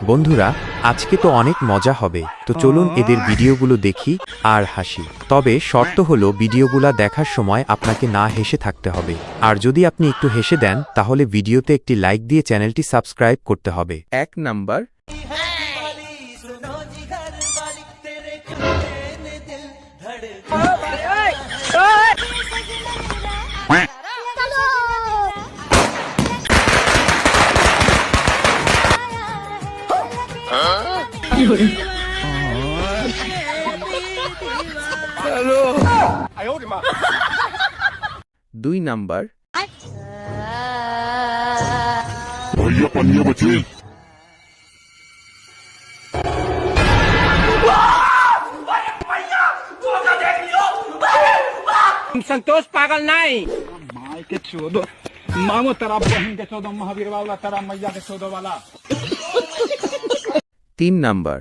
বন্ধুরা, আজকে তো অনেক মজা হবে, তো চলুন এদের ভিডিওগুলো দেখি আর হাসি। তবে শর্ত হলো ভিডিওগুলা দেখার সময় আপনাকে না হেসে থাকতে হবে। আর যদি আপনি একটু হেসে দেন তাহলে ভিডিওতে একটি লাইক দিয়ে চ্যানেলটি সাবস্ক্রাইব করতে হবে। 1 নাম্বার। দুই নাম্বার। संतोष पागल नहीं। माय के चोदो मामो तेरा बहन के चोदो महावीर वाला तेरा मैया के चोदो वाला। 3 নাম্বার।